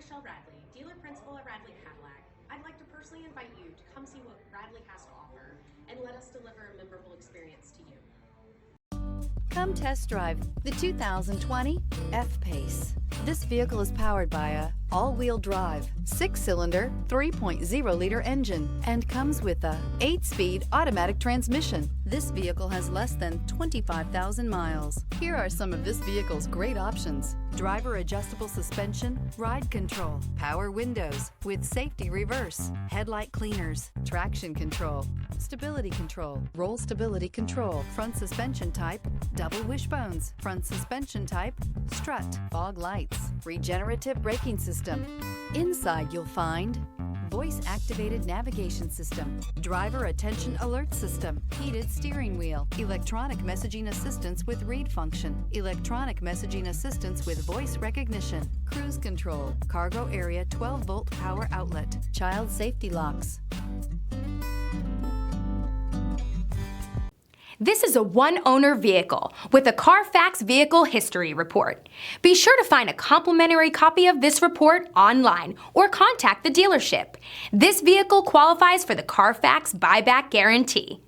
Michelle Radley, dealer principal at Radley Cadillac. I'd like to personally invite you to come see what Radley has to offer and let us deliver a memorable experience to you. Come test drive the 2020 F-Pace. This vehicle is powered by a all-wheel drive, 6-cylinder, 3.0-liter engine and comes with a 8-speed automatic transmission. This vehicle has less than 25,000 miles. Here are some of this vehicle's great options: driver adjustable suspension, ride control, power windows with safety reverse, headlight cleaners, traction control, stability control, roll stability control, front suspension type, double wishbones, front suspension type, strut, fog lights, regenerative braking system. Inside you'll find voice-activated navigation system, driver attention alert system, heated steering wheel, electronic messaging assistance with read function, electronic messaging assistance with voice recognition, cruise control, cargo area 12-volt power outlet, child safety locks. This is a one-owner vehicle with a Carfax Vehicle History Report. Be sure to find a complimentary copy of this report online or contact the dealership. This vehicle qualifies for the Carfax Buyback Guarantee.